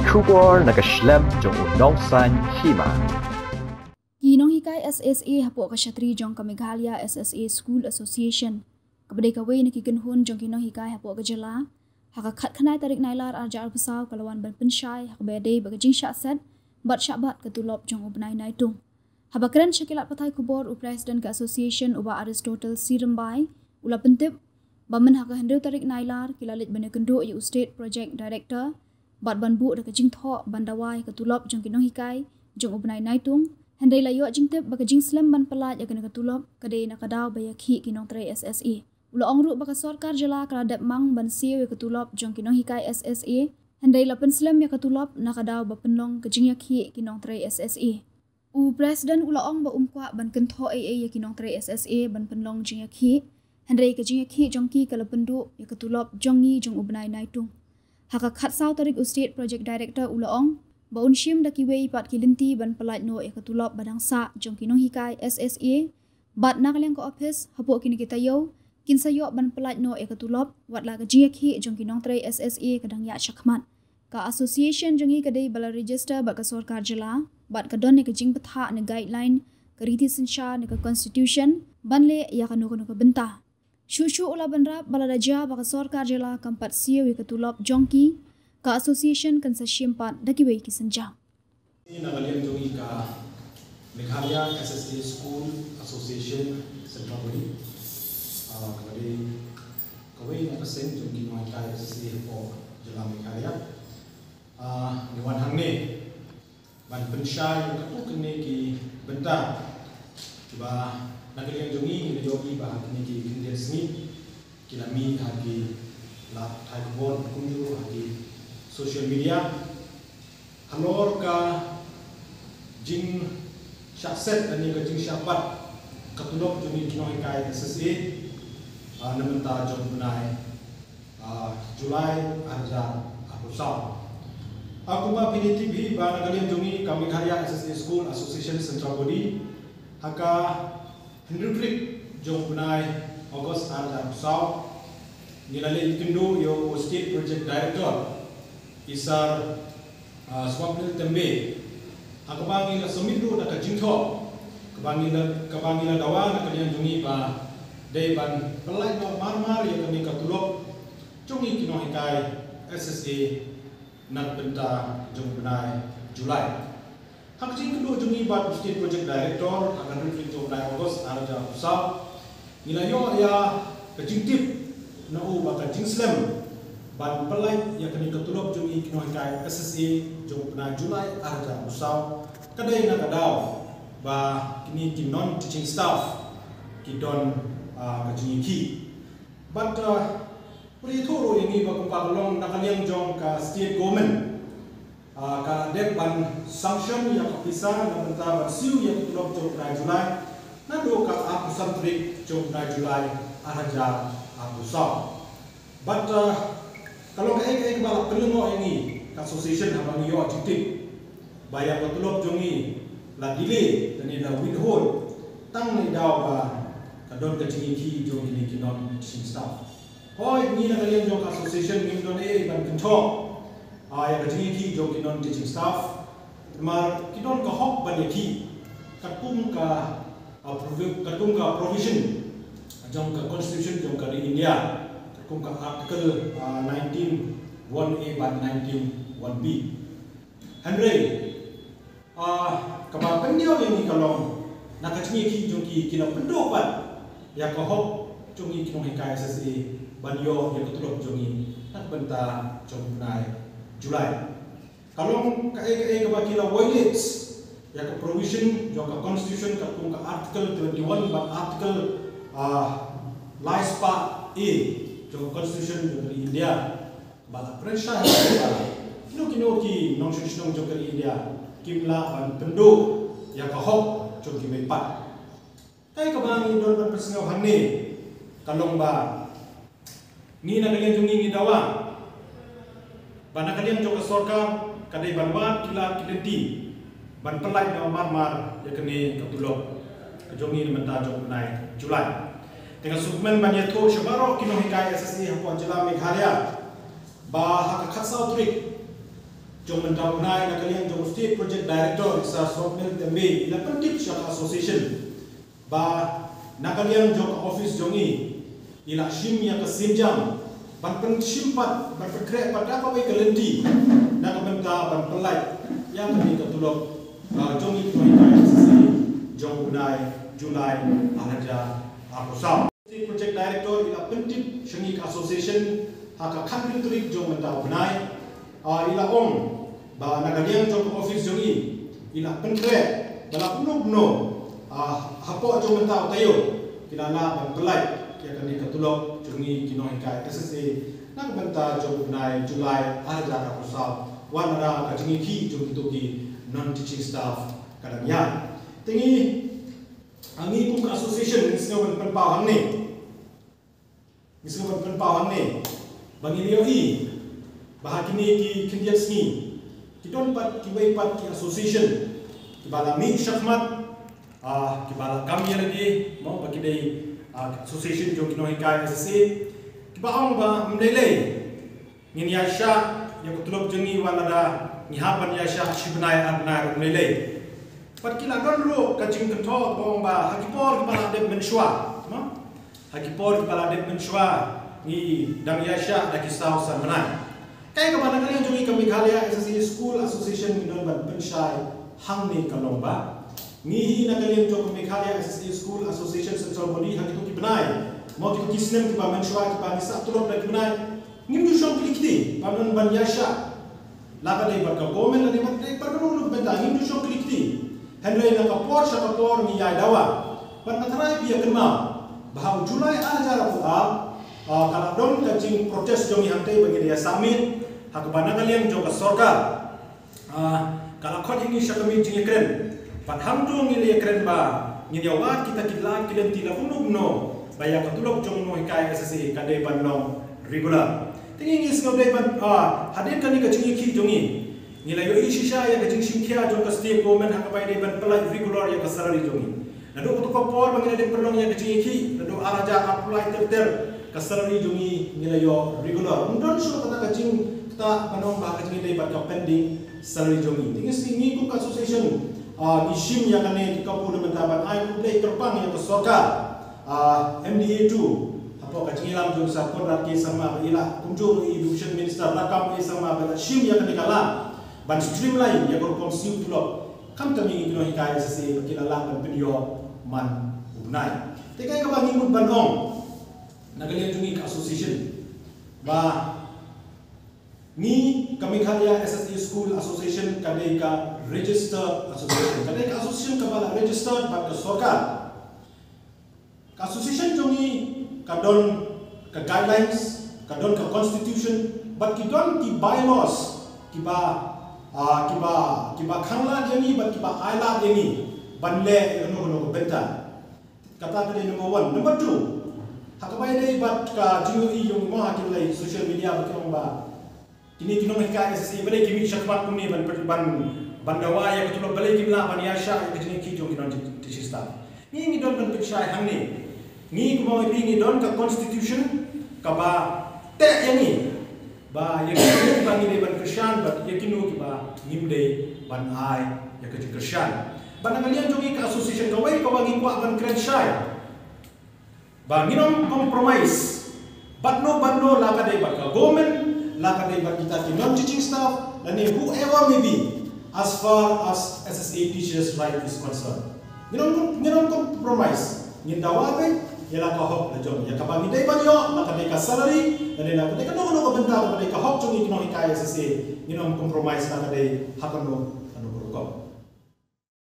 Kubor nakaslem jong unongsan Hima. Nonghikai SSA hapok kashatri jong ka Meghalaya SSA School Association. Kabadai kawai nakikenhun jong Nonghikai hapok kajala. Haka khat khanai tarik nailar arja alpasau kalawan ban pensyai haka badai bagajing syakset bat syakbat ke Tulop jong Bnai naitung. Habakran syakilat patai kubor u presiden ke association uba Aristotle Sirembai ula pentip bamen haka hendau tarik nailar kilalit bana kenduk yu state project director bat banbu da kajing thok bandawai ke Tulop jong Nonghikai jong Bnai naitung. Handai layo jingtip baka jing slam ban pelat ya kena Tulop kadai nakadaw bayaki kinong tray SSA. Ula ongruk baka Sorkar jala kaladap mang ban siw ya Tulop jong Nonghikai SSA. Handai lapen slam ya Tulop nakadaw bapenlong kajing yaki kinong tray SSA. U presiden ula ong ba umkwa ban kentho AA ya kinong tray SSA ban penlong jing yaki. Handai kajing yaki jong ki kalapenduk ya Tulop jongi jong Bnai naitung. Haka khat saw tarik u state project director ula ong baun shim da kiwei pat kilinti ban pelat no ya Tulop badang sa jong Nonghikai SSA bat nakaliang ko office hapok kini kita yo kin sayo ban pelat no ya Tulop wat la kajia ki jong kinong tray SSA kadang ya Shakhmat ka association jongi kadai bala register bat ka Sorkar jala bat kadon ne kajing petha ne guideline ka riti Shah ne ka constitution banle ya kanu ka bentah shu ula banrap bala raja ba ka Sorkar jala kampat siyo ya Tulop jongki ka association kan sa Shimpat dakiway kisanjang. Ini nagalian jongi ka Meghalaya SSA School Association Central Body. Kawai na pasen jongi Nonghikai SSA po jala Meghalaya. Niwan hangne ban pensyai katu kene ki benta ba nagalian jongi ni jogi ba kene ki kindian sni kilami hagi la thai bon kunju hagi social media halor ka jing syakset dan ni ka jing syakbat katulok jumi Nonghikai SSA namenta jom Bnai Julai arja apusau aku ba piniti bi ba nagalian jumi ka Meghalaya SSA School Association Central Body haka hendrik jom Bnai August arja apusau nilale ikindu yo state project director isar swapnil tembe akabangi la sumitru na kajingtho kabangi la dawa na kalian jungi ba dei ban pelai no marmar ya kami ka Tulop jungi Nonghikai SSA nat benta jung Bnai Julai hak jing kedua jungi ba state project director akan review to Bnai August arja usau nilayo ya kajingtip na u ba kajing slam ban pelai yang kini Tulop jungi Nonghikai SSA jong Bnai Julai arja usau kadai na kadaw ba kini non teaching staff kidon kajingi ki but puri thoro yang iba kumpalong nakaliang jong ka state government ka dep ban sanction yang kapisa na benta ban siu yang Tulop jong Bnai Julai na do ka apusan trik jong Bnai Julai arja usau but kalau kai balak pelengok ini association habang yo aktif bayar Tulop jongi la delay dan ida withhold tang ni daw ba kadon kajing ki jongi ni kinon teaching staff hoi ni na kalian jong association ni don ban control ya kajing ki jongi non teaching staff mar kinon ka hok ban ki katung ka provision jong ka constitution jong ka India kung ka article 19 1A ban 19 1B Henry kaba pendiaw yang kalong nakajingi ki jongki kina pendopat ya ka hok jongi Nonghikai SSA banyo ya Tulop jongi nak benta jong Bnai Julai kalong ka kaba kila violates ya ka provision jong ka constitution ka kung ka article 21 ban article lies part A jong constitution dari India bala pressure kino ki nong constitution jong dari India kimla ban penduk ya kahok jong ki pat kai ka bang don ban persengau hanne kalong ba ni na kalian jong ni dawa ban kalian jong ka Sorkar kadai ban wat kila kilenti ban pelai na marmar ya kene ka Tulop ka jong ni menta jong Bnai Julai dengan sukmen banyak tu sebaro Nonghikai SSA hapuan jala Meghalaya bah hak khatsau trik jong mentau Bnai nakalian jong state project director sa Sorkar tembe ila pendik Shah association ba nakalian jong office jongi ila shim ya kesinjam ban pensimpat ban perkre pada apa kalenti nak benta ban Pyllait yang kami Tulop jongi Nonghikai SSA jong Bnai Julai alaja aku sam state project director ila pendik Shengik association haka country trik jong mentau Bnai ila ba nakalian jong office jongi ila pentre bala puno hapo jong mentau tayo kilala ban Pyllait ya kami Tulop jongi Nonghikai SSA nak benta jong Bnai Julai alaja aku sam wanara ka jongi ki jong ki non teaching staff kadangnya tingi angi pun association isno ban penpau hang ni bangi lioi bahakini ki kindian sni kidon pat kiwei pat ki association kibala mi Shakhmat kibala kami lagi mau bagi dei association jo Nonghikai SSA kibaong ba mdele ngin ya Shah ya Tulop jengi walada ngihapan ya Shah Bnai abnai mdele pat kila gonro kacing kentok bong ba hakipor kibala dep menshwa hakipor kibala dep menshwa ni dang ya Shah da kisau san menai kai ka bana kalian jungi kami Meghalaya SSA School Association midon ban penshai hang ni kalong ba ni na kalian jong Meghalaya SSA School Association Central Body hakitu ki Bnai mo kitu kisnem ki ba menshwa ki ba ni sa Tulop da ki Bnai ngim du shong klikti panon ban ya Shah laka dai ba ka gomen na ni mat dai par no benta ngim du shong klikti Henry na kapor sa kapor ni ya Dawa pan matrai biya kenma bahau Julai ajar aku kalau don kacing protes jong yang tei bagi dia summit hak bana kalian jong ke Sorkar kalau kau ini syakami jing keren pan hamdung ini keren ba ni dia wat kita kilen tila no baya ka Tulop jong Nonghikai SSA kade ban long regular tingi ngis ngau dai ban hadir kan ni kacing ki jongi nilai yo isisha ya kacing simkhia jong ka state government hak bai dai ban Pyllait regular ya ka salary jongi nado ko por bagi dai perlong ya kacing ki nado araja apply ter kasarari jungi nilayo regular undon so kata kacing kita panong ba kacing dai bat pending salary jungi tingis ini ku association isim yang kane kapu de mentaban ai ku play terpang yang ke Sorkar MDA 2 apa kacing ilam jong sa kodrat ke sama ila kunjung education minister rakam ke sama ba sim yang kane kala ban streamline ya ko konsiu Tulop kam kami Nonghikai SSA bakilala ban video man Bnai tekai ka bangi mud banong nakalian jungi ke association ba ni kami Meghalaya SSA School Association kadai ka register association kadai ka association ka bala registered but ke Sorkar ka association jungi kadon ka guidelines kadon ka constitution but kidon ki bylaws kiba khangla jengi but kiba aila jengi banle no benta kata tadi number 1 number 2 hakabai dai bat ka jingi yung mo hakilai social media bakong ba kini Nonghikai SSA balai kimi Shakhmat pun ni ban Dawa ya Tulop balai kimla ban ya Shah ya jingi ki jong kinon tisista ni don ban pichay hang ni ko mo ni don ka constitution ka ba te yani ba ya kini ban ni ban Christian bat ya kinu ki ba ngimde ban ai ya ka Christian ban ngalian jongi ka association ka wai ka bangi kwa ban Christian banginom compromise but no laka dai bat ka government laka dai bat kita ki non teaching staff dan whoever may be as far as SSA teachers right is concerned nginom compromise ngin Dawa be ya laka hok na jong ya ka bangi dai ban yo laka dai ka salary dan laka dai ka no ka benta ka dai ka hok jong Nonghikai SSA nginom compromise laka dai hakano ko